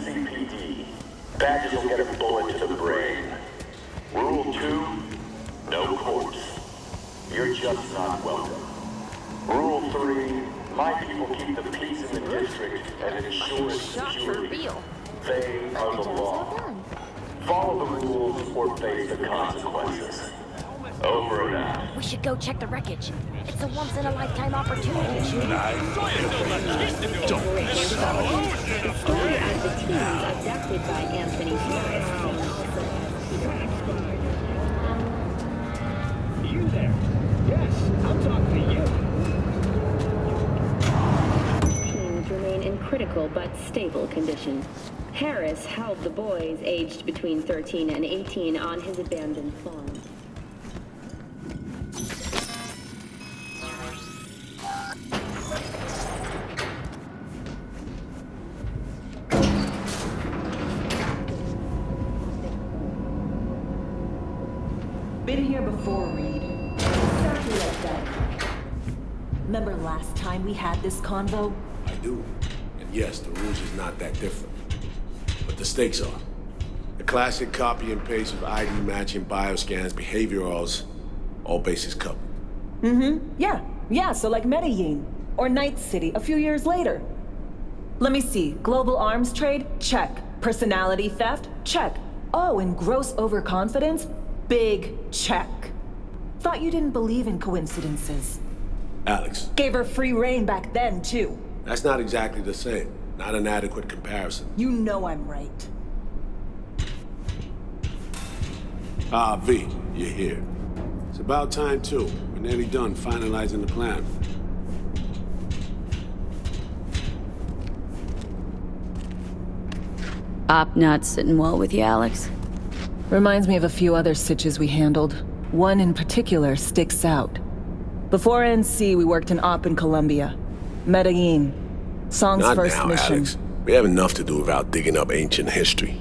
NCPD. Badges will get a bullet to the brain. Rule 2, no courts. You're just not welcome. Rule 3, my people keep the peace in the district and ensure security. They are the law. Follow the rules or face the consequences. Over and out. We should go check the wreckage. It's a once-in-a-lifetime opportunity. The story of the teens abducted by Anthony Harris. You there? Yes, I'm talking to you. Teens remain in critical but stable condition. Harris held the boys aged between 13 and 18 on his abandoned farm. Been here before, Reed. Exactly like that. Remember last time we had this convo? I do. And yes, the rules is not that different. But the stakes are. The classic copy and paste of ID matching, bioscans, behaviorals, all bases covered. Yeah, so like Medellin. Or Night City a few years later. Let me see. Global arms trade? Check. Personality theft? Check. Oh, and gross overconfidence? Big check. Thought you didn't believe in coincidences. Alex. Gave her free reign back then, too. That's not exactly the same. Not an adequate comparison. You know I'm right. Ah, V, you're here. It's about time, too. We're nearly done finalizing the plan. Op not sitting well with you, Alex. Reminds me of a few other sitches we handled. One in particular sticks out. Before NC, we worked in Op in Colombia. Medellin. Song's Not first now, mission. Alex. We have enough to do without digging up ancient history.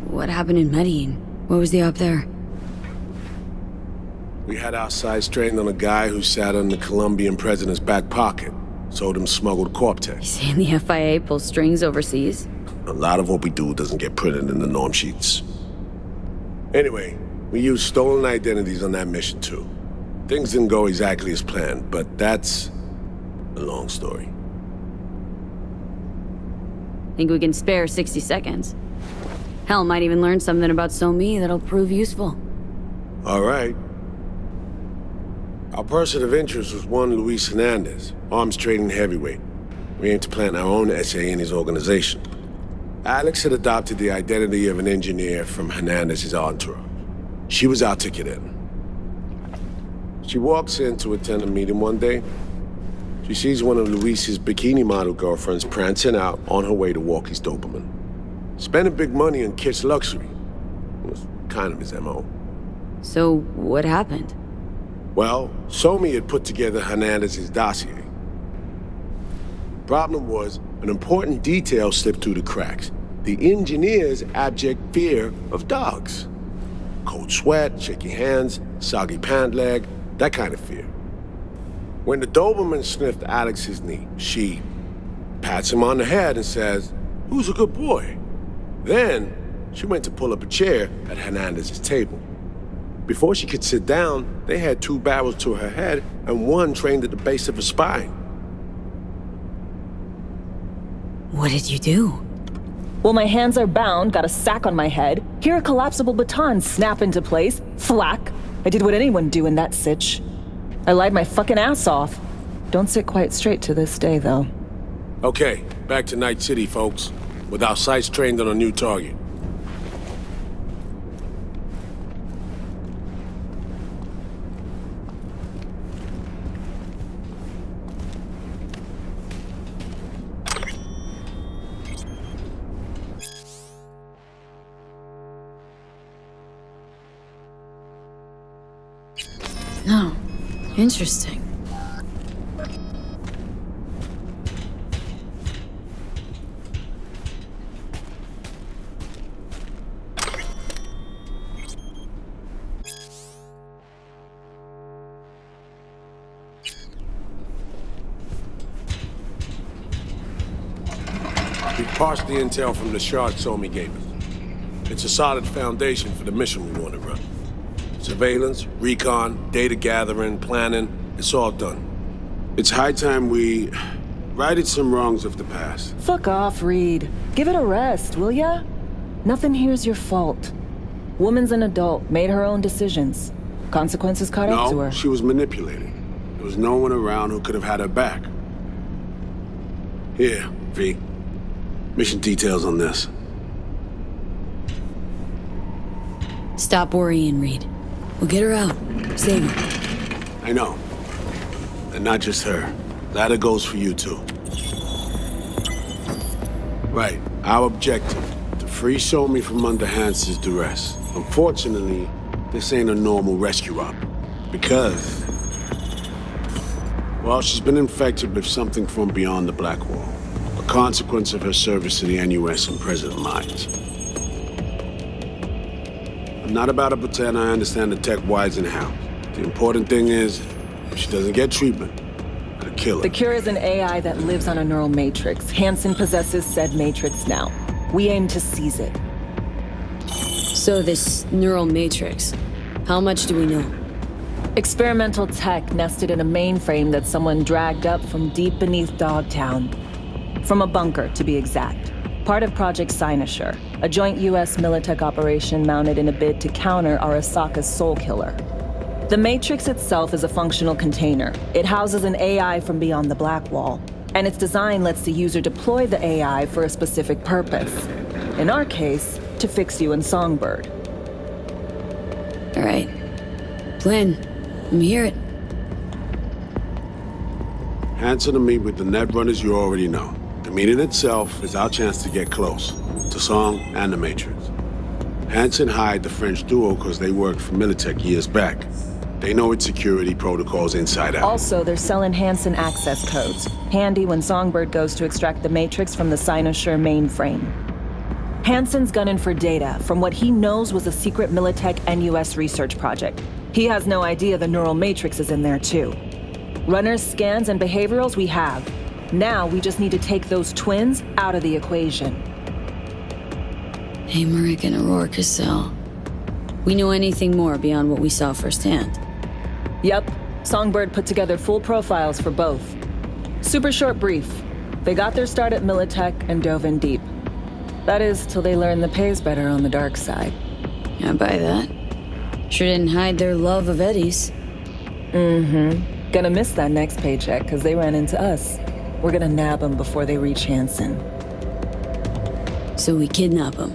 What happened in Medellin? What was the op there? We had our sights trained on a guy who sat on the Colombian president's back pocket. Sold him smuggled Corp-Tex. Saying the FIA pulls strings overseas? A lot of what we do doesn't get printed in the norm sheets. Anyway, we used stolen identities on that mission too. Things didn't go exactly as planned, but that's a long story. Think we can spare 60 seconds? Hell, might even learn something about So-Me that'll prove useful. All right. Our person of interest was one Luis Hernandez, arms trading heavyweight. We aim to plant our own SA in his organization. Alex had adopted the identity of an engineer from Hernandez's entourage. She was our ticket in. She walks in to attend a meeting one day. She sees one of Luis's bikini model girlfriends prancing out on her way to walk his Doberman. Spending big money on kitsch luxury. It was kind of his MO. So, what happened? Well, So-Me had put together Hernandez's dossier. Problem was, an important detail slipped through the cracks. The engineer's abject fear of dogs. Cold sweat, shaky hands, soggy pant leg, that kind of fear. When the Doberman sniffed Alex's knee, she pats him on the head and says, "Who's a good boy?" Then, she went to pull up a chair at Hernandez's table. Before she could sit down, they had 2 barrels to her head and one trained at the base of her spine. What did you do? Well, my hands are bound, got a sack on my head. Hear a collapsible baton snap into place. Thwack. I did what anyone do in that sitch. I lied my fucking ass off. Don't sit quite straight to this day, though. Okay, back to Night City, folks. With our sights trained on a new target. No. Interesting. Parsed the intel from the shard Somi gave us. It's a solid foundation for the mission we want to run. Surveillance, recon, data gathering, planning, it's all done. It's high time we righted some wrongs of the past. Fuck off, Reed. Give it a rest, will ya? Nothing here's your fault. Woman's an adult, made her own decisions. Consequences caught up to No, her. she was manipulated. There was no one around who could have had her back. Here, V. Mission details on this. Stop worrying, Reed. We'll get her out. Save her. I know. And not just her. That goes for you, too. Right. Our objective, to free Somi from under Hansen's duress. Unfortunately, this ain't a normal rescue op. Because... well, she's been infected with something from beyond the Black Wall. A consequence of her service to the NUS and President Mines. I'm not about to pretend I understand the tech whys and hows. The important thing is, if she doesn't get treatment, I'll kill her. The cure is an AI that lives on a neural matrix. Hansen possesses said matrix now. We aim to seize it. So this neural matrix, how much do we know? Experimental tech nested in a mainframe that someone dragged up from deep beneath Dogtown. From a bunker, to be exact. Part of Project Cynosure, a joint U.S. Militech operation mounted in a bid to counter Arasaka's Soul Killer. The Matrix itself is a functional container. It houses an AI from beyond the Black Wall, and its design lets the user deploy the AI for a specific purpose. In our case, to fix you in Songbird. All right. Plan. Let me hear it. Hansen to meet with the Netrunners you already know. The meeting itself is our chance to get close, to Song and the Matrix. Hansen hired the French duo because they worked for Militech years back. They know its security protocols inside out. Also, they're selling Hansen access codes. Handy when Songbird goes to extract the Matrix from the Cynosure mainframe. Hansen's gunning for data from what he knows was a secret Militech NUS research project. He has no idea the neural matrix is in there too. Runners, scans, and behaviorals we have. Now we just need to take those twins out of the equation. Hey, Marek and Aurora Cassel. We know anything more beyond what we saw firsthand? Yep, Songbird put together full profiles for both. Super short brief. They got their start at Militech and dove in deep. That is, till they learned the pay's better on the dark side. I buy that. Sure didn't hide their love of Eddie's. Mm-hmm. Gonna miss that next paycheck, because they ran into us. We're gonna nab them before they reach Hansen. So we kidnap them.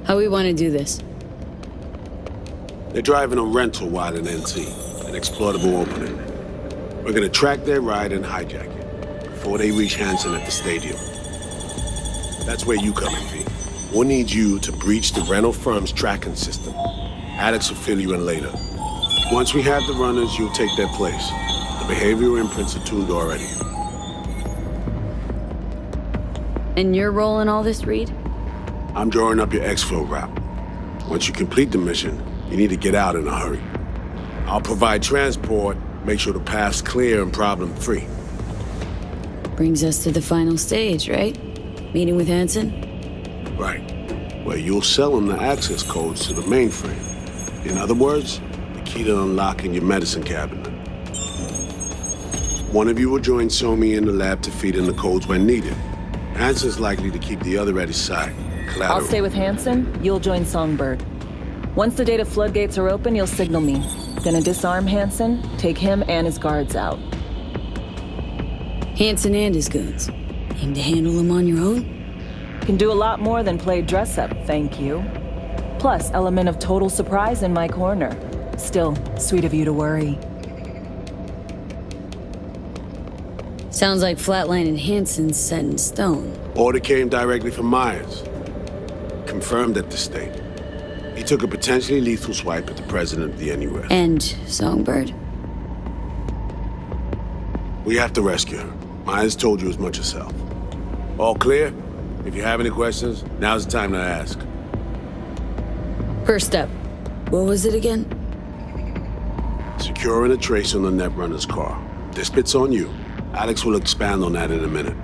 How we want to do this? They're driving a rental while in NT, an exploitable opening. We're gonna track their ride and hijack it before they reach Hansen at the stadium. That's where you come in, V. We'll need you to breach the rental firm's tracking system. Alex will fill you in later. Once we have the runners, you'll take their place. The behavioral imprints are tuned already. And your role in all this, Reed? I'm drawing up your exfil route. Once you complete the mission, you need to get out in a hurry. I'll provide transport, make sure the path's clear and problem-free. Brings us to the final stage, right? Meeting with Hansen? Right. Where you'll sell them the access codes to the mainframe. In other words, the key to unlocking your medicine cabinet. One of you will join Somi in the lab to feed in the codes when needed. Hansen's likely to keep the other at his side. Collateral. I'll stay with Hansen, you'll join Songbird. Once the data floodgates are open, you'll signal me. Gonna disarm Hansen, take him and his guards out. Hansen and his goons. Aim to handle them on your own? Can do a lot more than play dress-up, thank you. Plus, element of total surprise in my corner. Still, sweet of you to worry. Sounds like Flatline and Hansen's set in stone. Order came directly from Myers. Confirmed at the state. He took a potentially lethal swipe at the president of the NUS. And Songbird? We have to rescue her. Myers told you as much herself. All clear? If you have any questions, now's the time to ask. First step. What was it again? Securing a trace on the Netrunner's car. This bit's on you. Alex will expand on that in a minute.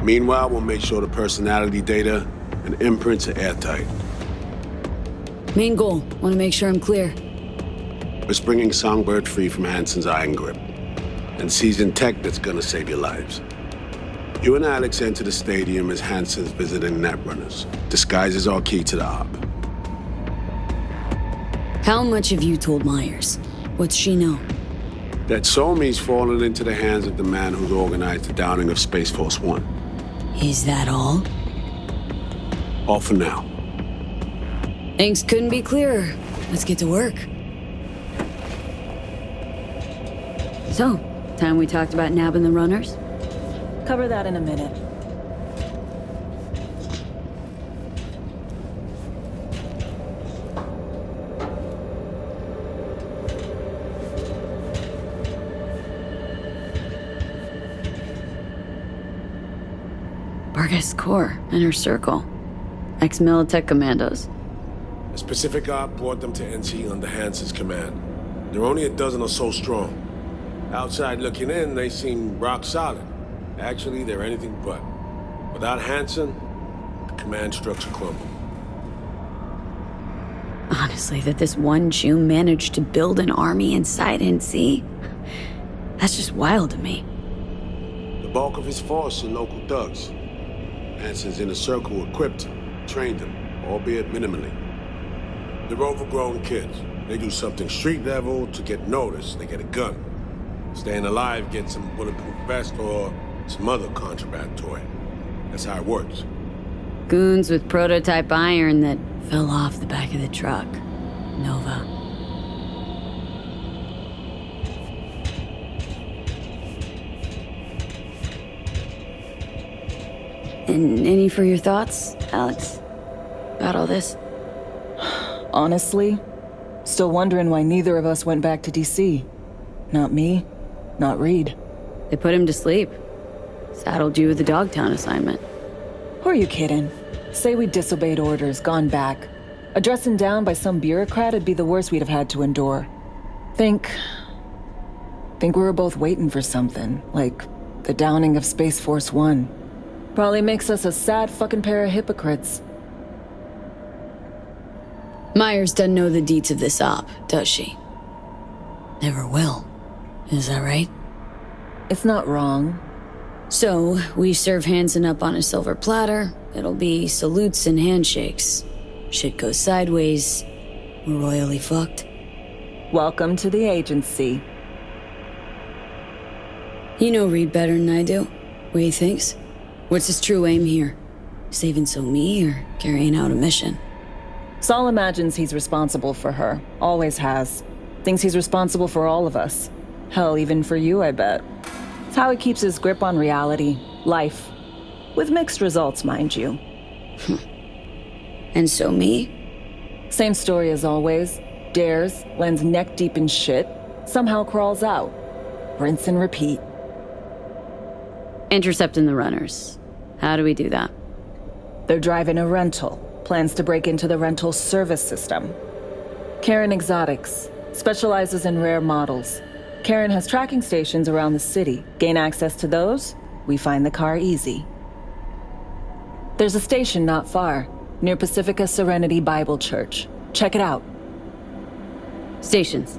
Meanwhile, we'll make sure the personality data and imprints are airtight. Main goal, want to make sure I'm clear. We're bringing Songbird free from Hansen's iron grip. And seasoned tech that's gonna save your lives. You and Alex enter the stadium as Hansen's visiting netrunners. Disguise is our key to the op. How much have you told Myers? What's she know? That Somi's fallen into the hands of the man who's organized the downing of Space Force One. Is that all? All for now. Things couldn't be clearer. Let's get to work. So, time we talked about nabbing the runners? Cover that in a minute. Vargas Corps, Inner Circle. Ex-Militech commandos. A specific op brought them to NC under Hansen's command. They're only a dozen or so strong. Outside looking in, they seem rock solid. Actually, they're anything but. Without Hansen, the command structure crumbled. Honestly, that this one Jew managed to build an army inside NC? That's just wild to me. The bulk of his force are local thugs. Hansen's inner circle equipped him, trained him, albeit minimally. They're overgrown kids. They do something street level to get noticed. They get a gun. Staying alive gets some bulletproof vest or some other contraband toy. That's how it works. Goons with prototype iron that fell off the back of the truck. Nova. And any for your thoughts, Alex? About all this? Honestly, still wondering why neither of us went back to DC. Not me, not Reed. They put him to sleep. Saddled you with the Dogtown assignment. Who are you kidding? Say we disobeyed orders, gone back. Addressing down by some bureaucrat would be the worst we'd have had to endure. Think we were both waiting for something, like the downing of Space Force One. Probably makes us a sad fucking pair of hypocrites. Myers doesn't know the deets of this op, does she? Never will. Is that right? It's not wrong. So, we serve Hansen up on a silver platter. It'll be salutes and handshakes. Shit goes sideways. We're royally fucked. Welcome to the agency. You know Reed better than I do. What he thinks? What's his true aim here? Saving Somi or carrying out a mission? Saul imagines he's responsible for her. Always has. Thinks he's responsible for all of us. Hell, even for you, I bet. It's how he keeps his grip on reality, life. With mixed results, mind you. And Somi? Same story as always. Dares, lands neck deep in shit, somehow crawls out. Rinse and repeat. Intercepting the runners. How do we do that? They're driving a rental. Plans to break into the rental service system. Karen Exotics. Specializes in rare models. Karen has tracking stations around the city. Gain access to those, we find the car easy. There's a station not far, near Pacifica Serenity Bible Church. Check it out. Stations.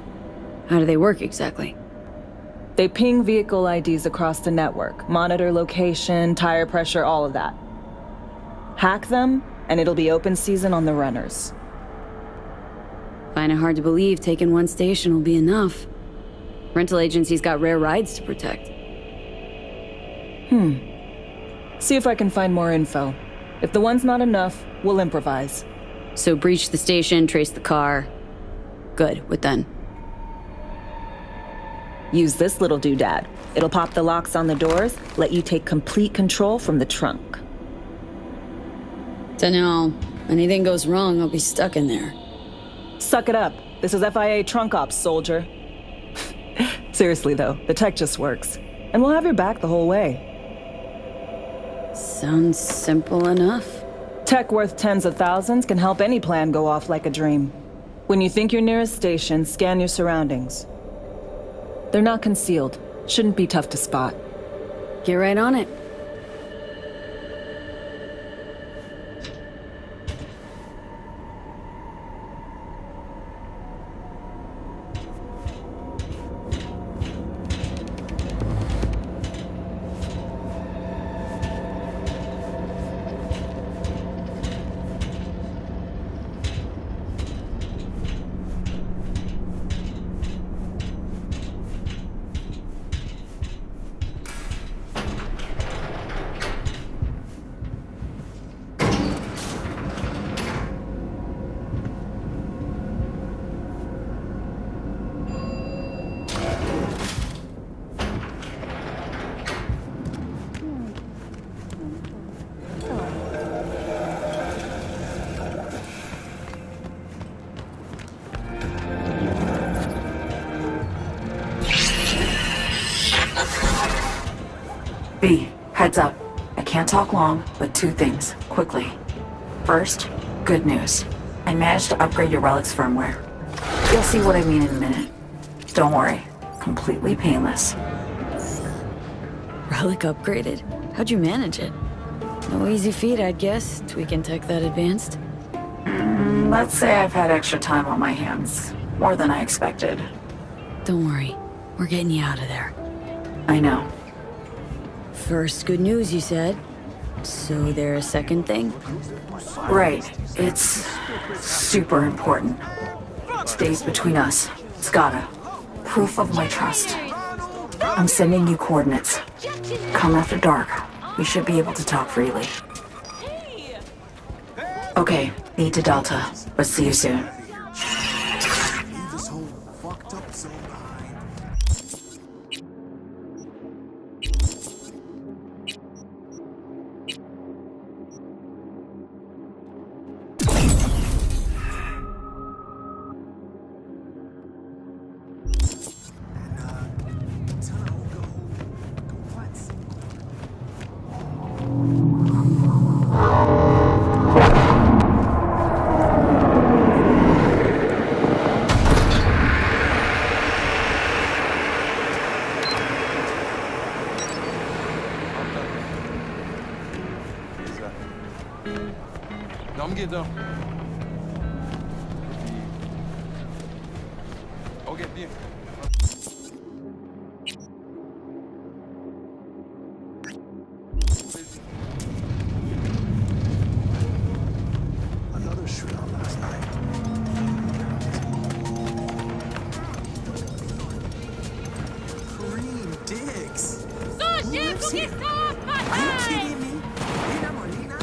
How do they work exactly? They ping vehicle IDs across the network, monitor location, tire pressure, all of that. Hack them, and it'll be open season on the runners. Find it hard to believe taking one station will be enough. Rental agencies got rare rides to protect. See if I can find more info. If the one's not enough, we'll improvise. So breach the station, trace the car. Good, what then? Use this little doodad. It'll pop the locks on the doors, let you take complete control from the trunk. Dunno. Anything goes wrong, I'll be stuck in there. Suck it up. This is FIA trunk ops, soldier. Seriously though, the tech just works. And we'll have your back the whole way. Sounds simple enough. Tech worth tens of thousands can help any plan go off like a dream. When you think you're near a station, scan your surroundings. They're not concealed. Shouldn't be tough to spot. Get right on it. Heads up. I can't talk long, but 2 things, quickly. First, good news. I managed to upgrade your relic's firmware. You'll see what I mean in a minute. Don't worry. Completely painless. Relic upgraded? How'd you manage it? No easy feat, I'd guess, tweaking tech that advanced. Let's say I've had extra time on my hands. More than I expected. Don't worry. We're getting you out of there. I know. First, good news, you said. So there's a second thing? Right. It's super important. Stays between us. It's gotta. Proof of my trust. I'm sending you coordinates. Come after dark. We should be able to talk freely. Okay, need to Delta, but see you soon. 넘기죠. Ok, bien. Another shootout last night. Kareem Diggs. Who lives here? Are you kidding me? Lina Molina?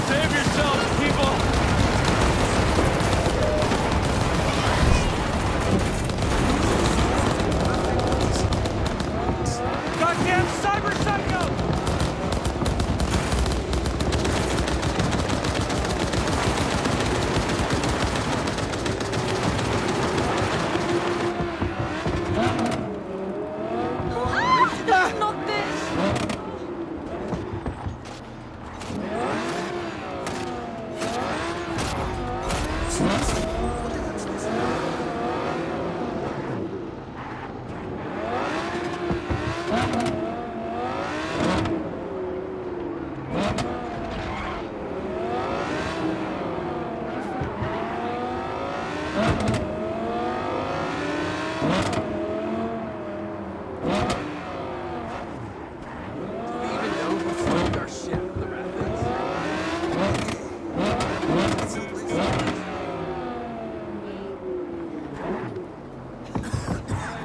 Save yourselves, people! Goddamn cyber psycho! Not this!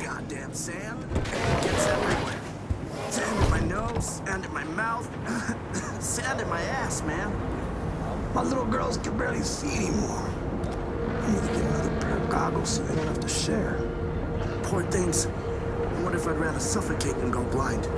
Goddamn sand. Gets everywhere. Sand in my nose, sand in my mouth, sand in my ass, man. My little girls can barely see anymore. I need to get another pair of goggles so they don't have to share. Poor things. I wonder if I'd rather suffocate than go blind.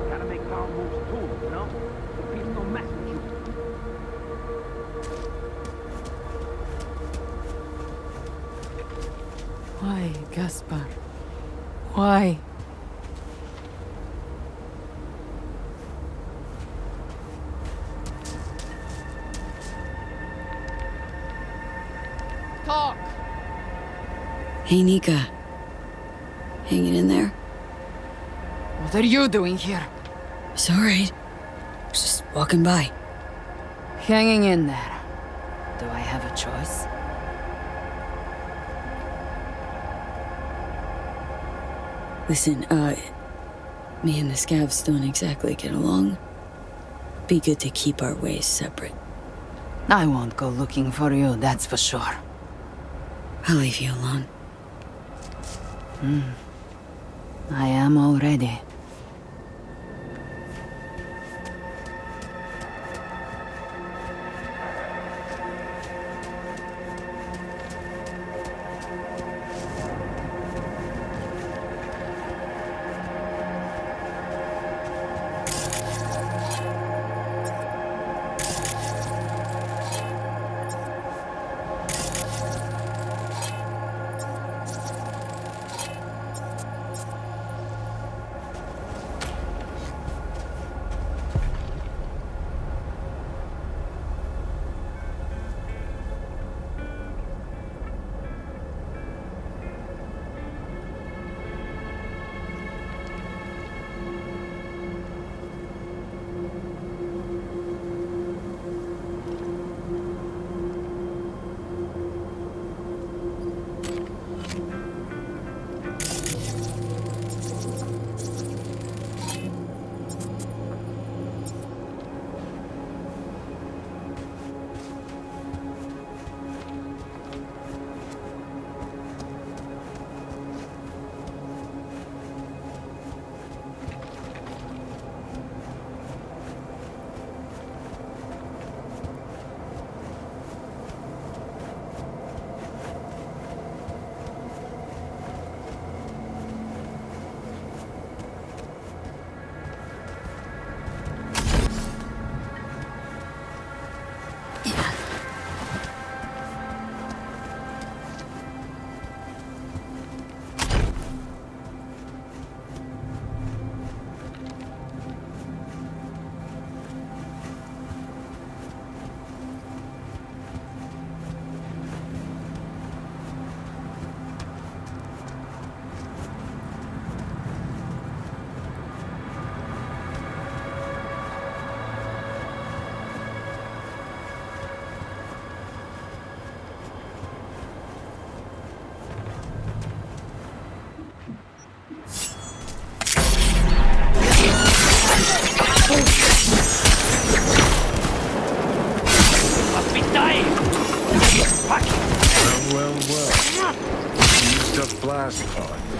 Gotta make power moves too, you know? The people don't mess with you. Why, Gaspar? Why? Talk! Hey, Nika. Hanging in there? What are you doing here? It's alright. Just walking by. Hanging in there. Do I have a choice? Listen, me and the scavs don't exactly get along. Be good to keep our ways separate. I won't go looking for you, that's for sure. I'll leave you alone. I am already.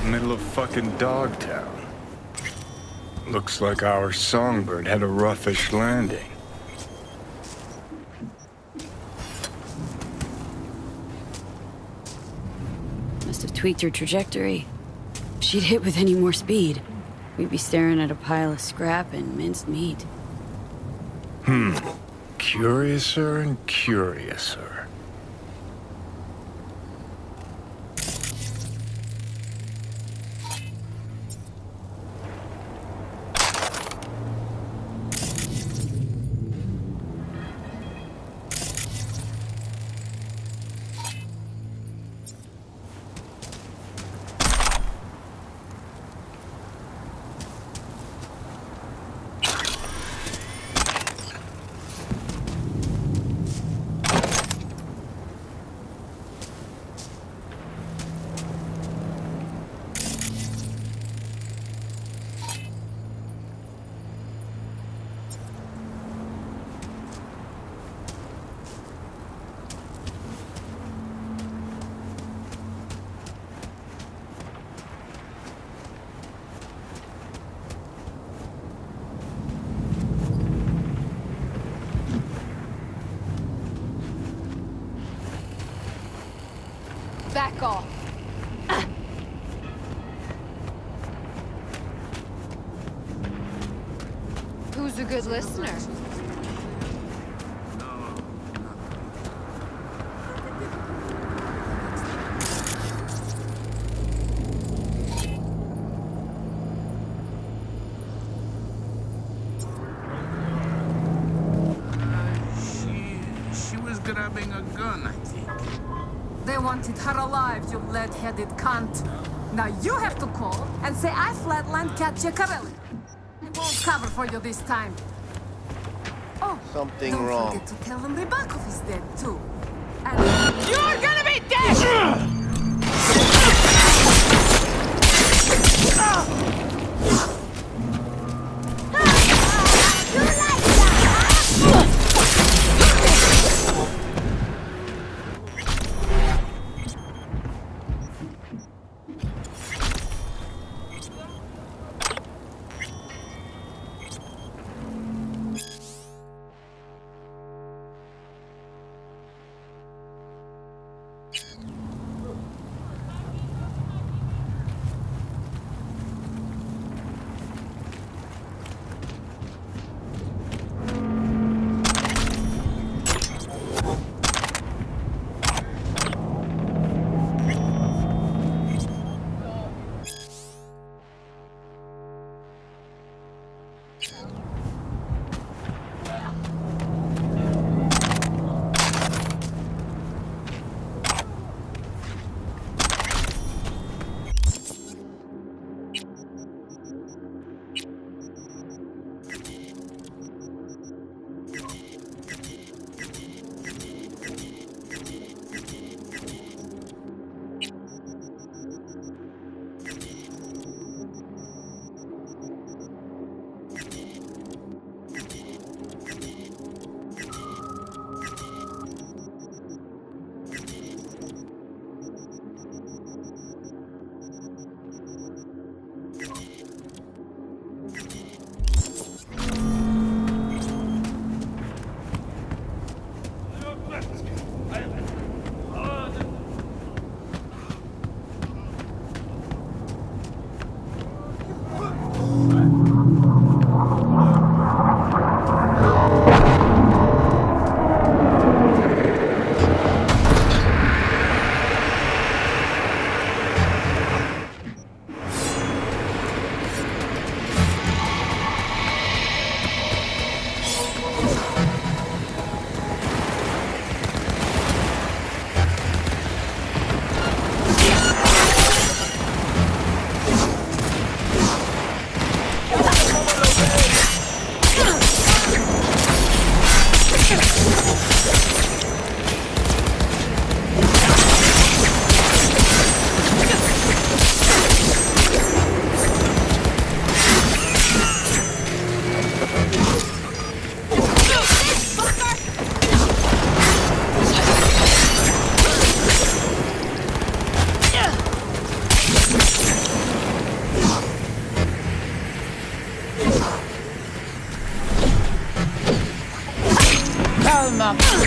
Middle of fucking Dogtown. Looks like our Songbird had a roughish landing. Must have tweaked her trajectory. If she'd hit with any more speed, we'd be staring at a pile of scrap and minced meat. Curiouser and curiouser. Back off. Who's a good listener? She was grabbing a gun, I think. They wanted her alive, you lead-headed cunt. Now you have to call and say I flatlined Cat Chicarelli. I won't cover for you this time. Oh, Something don't wrong. forget to tell him Rybakov is dead too. And you're gonna be dead! up.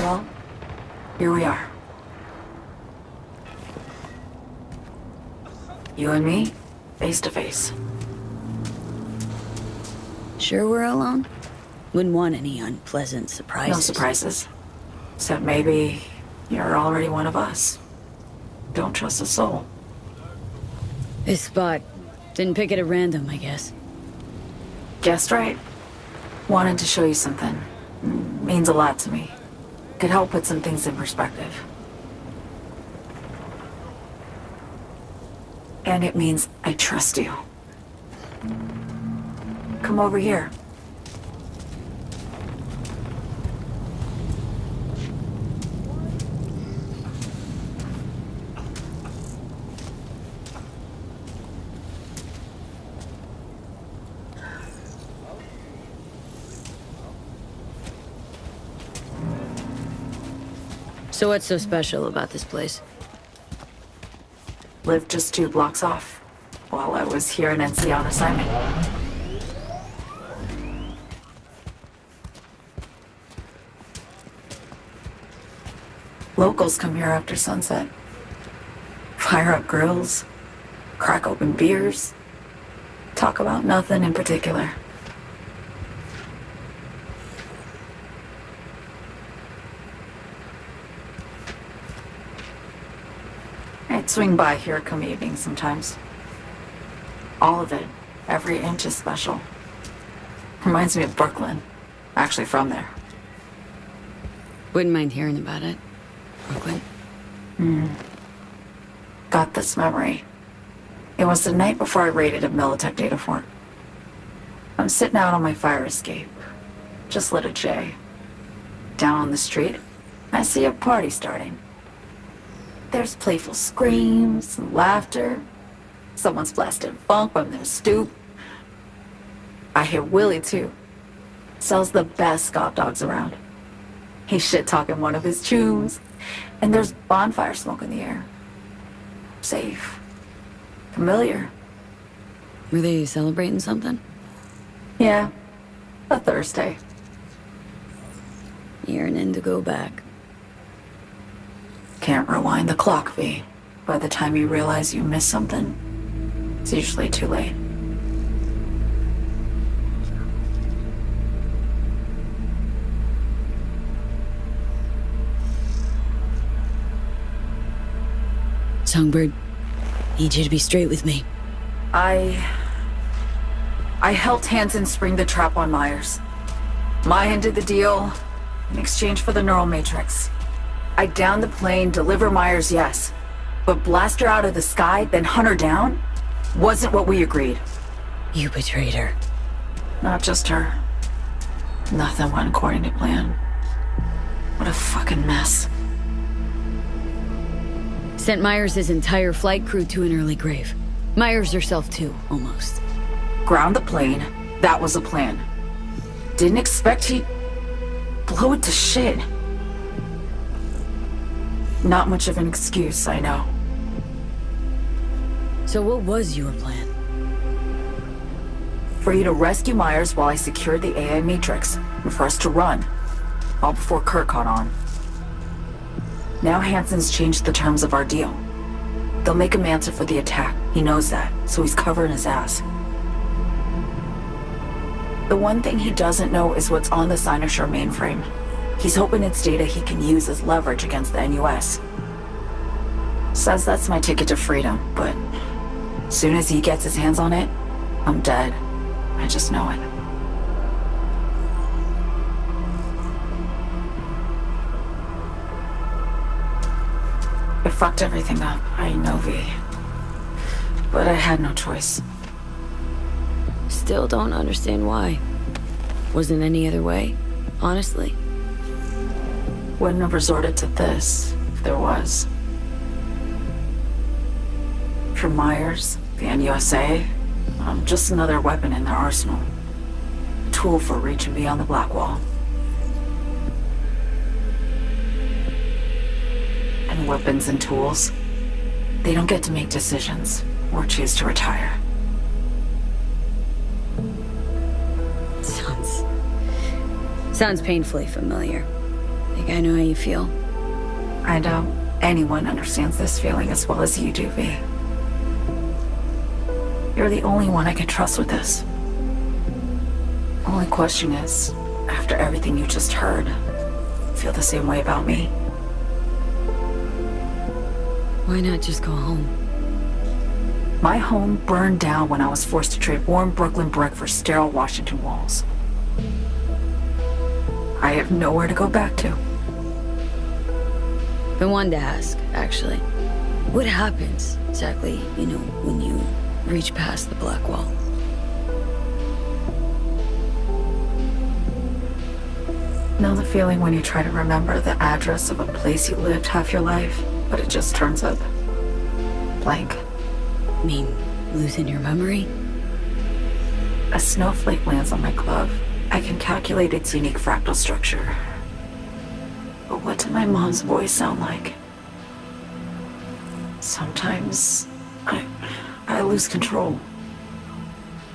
Well, here we are. You and me, face to face. Sure we're alone? Wouldn't want any unpleasant surprises. No surprises. Except maybe you're already one of us. Don't trust a soul. This spot. Didn't pick it at random, I guess. Guessed right. Wanted to show you something. Means a lot to me. Could help put some things in perspective. And it means I trust you. Come over here. So what's so special about this place? Lived just 2 blocks off while I was here in NC on assignment. Locals come here after sunset. Fire up grills, crack open beers, talk about nothing in particular. I'd swing by here come evening sometimes. All of it, every inch is special. Reminds me of Brooklyn. Actually from there. Wouldn't mind hearing about it. Brooklyn. Got this memory. It was the night before I raided a Militech data fort. I'm sitting out on my fire escape. Just lit a J. Down on the street, I see a party starting. There's playful screams and laughter. Someone's blasting funk from their stoop. I hear Willie too. Sells the best Scott dogs around. He's shit-talking one of his chooms. And there's bonfire smoke in the air. Safe. Familiar. Were they celebrating something? Yeah. A Thursday. Yearning to go back. Can't rewind the clock, V. By the time you realize you missed something, it's usually too late. Songbird, need you to be straight with me. I helped Hansen spring the trap on Myers. Maya did the deal in exchange for the neural matrix. I downed the plane, deliver Myers, yes. But blast her out of the sky, then hunt her down? Wasn't what we agreed. You betrayed her. Not just her. Nothing went according to plan. What a fucking mess. Sent Myers' entire flight crew to an early grave. Myers herself too, almost. Ground the plane. That was the plan. Didn't expect he'd blow it to shit. Not much of an excuse, I know. So what was your plan? For you to rescue Myers while I secured the AI Matrix, and for us to run. All before Kurt caught on. Now Hansen's changed the terms of our deal. They'll make him answer for the attack. He knows that, so he's covering his ass. The one thing he doesn't know is what's on the Cynosure mainframe. He's hoping it's data he can use as leverage against the NUS. Says that's my ticket to freedom, but soon as he gets his hands on it, I'm dead. I just know it. I fucked everything up, I know, V. But I had no choice. Still don't understand why. Wasn't any other way, honestly. Wouldn't have resorted to this, if there was. For Myers, the NUSA, I'm just another weapon in their arsenal. A tool for reaching beyond the Black Wall. And weapons and tools, they don't get to make decisions or choose to retire. Sounds painfully familiar. Think I know how you feel. I doubt anyone understands this feeling as well as you do, V. You're the only one I can trust with this. Only question is, after everything you just heard, feel the same way about me? Why not just go home? My home burned down when I was forced to trade warm Brooklyn brick for sterile Washington walls. I have nowhere to go back to. Been wanting to ask, actually. What happens, exactly, when you reach past the Black Wall? Know the feeling when you try to remember the address of a place you lived half your life, but it just turns up blank? Mean losing your memory? A snowflake lands on my glove. I can calculate its unique fractal structure. But what did my mom's voice sound like? Sometimes I lose control.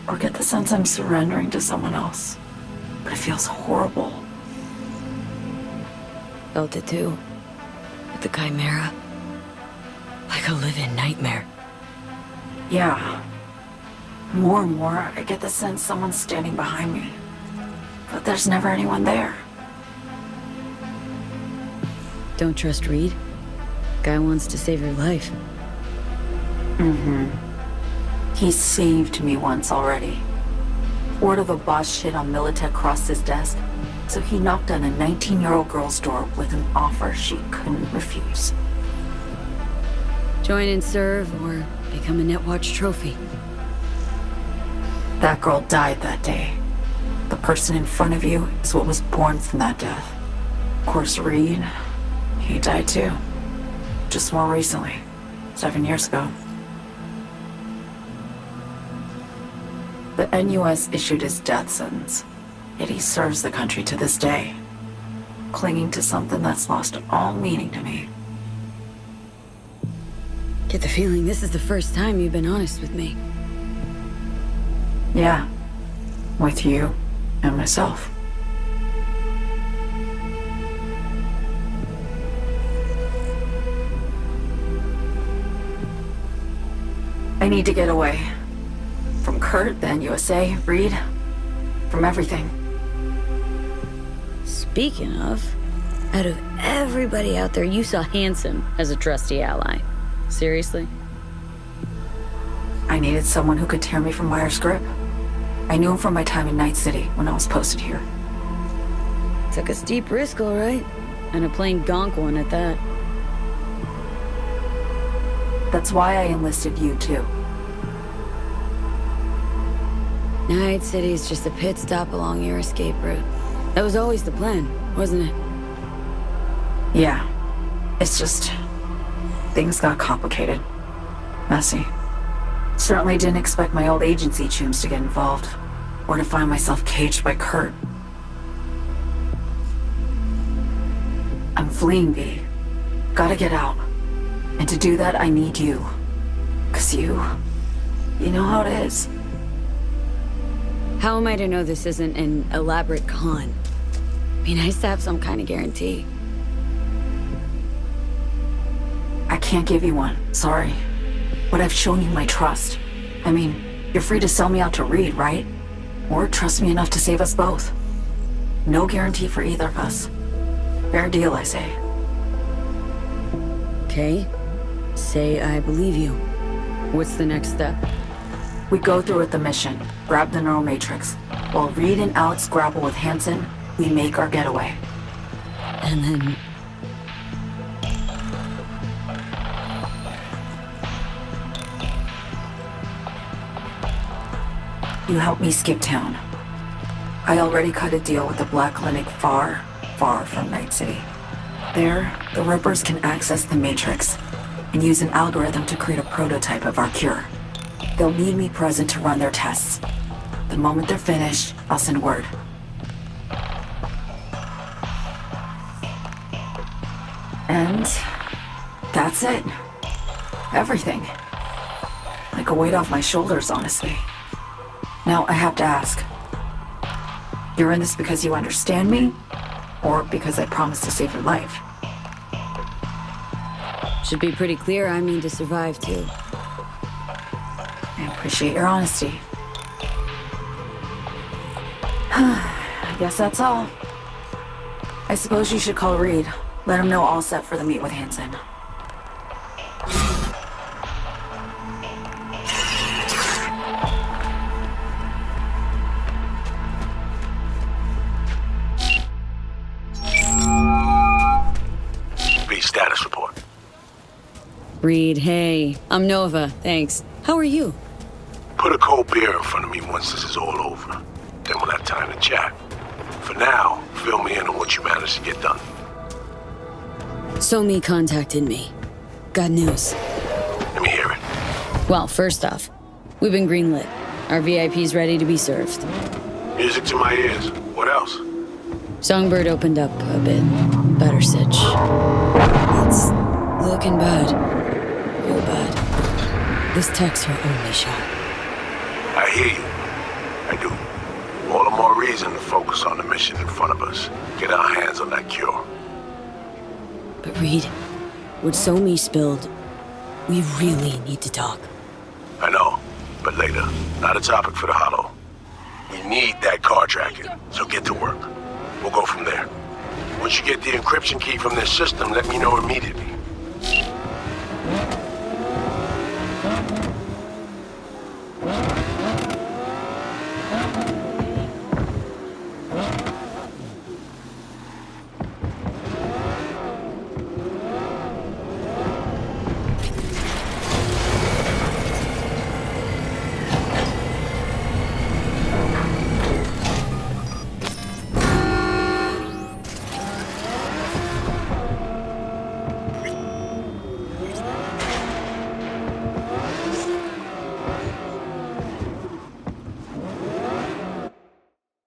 Or get the sense I'm surrendering to someone else. But it feels horrible. Felt it too. With the Chimera. Like a living nightmare. Yeah. More and more, I get the sense someone's standing behind me. But there's never anyone there. Don't trust Reed? Guy wants to save your life. Mm-hmm. He saved me once already. Word of a boss shit on Militech crossed his desk, so he knocked on a 19-year-old girl's door with an offer she couldn't refuse. Join and serve, or become a Netwatch trophy. That girl died that day. The person in front of you is what was born from that death. Of course, Reed, he died too. Just more recently. 7 years ago. The NUS issued his death sentence. Yet he serves the country to this day, clinging to something that's lost all meaning to me. Get the feeling this is the first time you've been honest with me. Yeah, with you and myself. I need to get away. From Kurt, then USA, Reed, from everything. Speaking of, out of everybody out there, you saw Hansen as a trusty ally. Seriously? I needed someone who could tear me from Myers' grip. I knew him from my time in Night City when I was posted here. Took a steep risk, all right. And a plain gonk one at that. That's why I enlisted you, too. Night City's just a pit stop along your escape route. That was always the plan, wasn't it? Yeah. It's just... things got complicated. Messy. Certainly didn't expect my old agency chooms to get involved. Or to find myself caged by Kurt. I'm fleeing, V. Gotta get out. And to do that, I need you. 'Cause you know how it is. How am I to know this isn't an elaborate con? Be nice to have some kind of guarantee. I can't give you one, sorry. But I've shown you my trust. I mean, you're free to sell me out to Reed, right? Or trust me enough to save us both. No guarantee for either of us. Fair deal, I say. Okay. Say I believe you. What's the next step? We go through with the mission, grab the neural matrix. While Reed and Alex grapple with Hansen, we make our getaway. And then... you help me skip town. I already cut a deal with the Black Clinic far, far from Night City. There, the Rippers can access the Matrix and use an algorithm to create a prototype of our cure. They'll need me present to run their tests. The moment they're finished, I'll send word. And that's it. Everything. Like a weight off my shoulders, honestly. Now, I have to ask. You're in this because you understand me? Or because I promised to save your life? Should be pretty clear I mean to survive, too. I appreciate your honesty. I guess that's all. I suppose you should call Reed. Let him know all set for the meet with Hansen. Status report. Reed, hey. I'm Nova, thanks. How are you? Put a cold beer in front of me once this is all over. Then we'll have time to chat. For now, fill me in on what you managed to get done. Somi contacted me. Got news. Let me hear it. Well, first off, we've been greenlit. Our VIP's ready to be served. Music to my ears. What else? Songbird opened up a bit. Better sitch. It's looking bad. Real bad. This tech's her only shot. I hear you. I do. All the more reason to focus on the mission in front of us. Get our hands on that cure. But Reed, what Somi spilled, we really need to talk. I know, but later. Not a topic for the Hollow. We need that car tracking, so get to work. We'll go from there. Once you get the encryption key from this system, let me know immediately.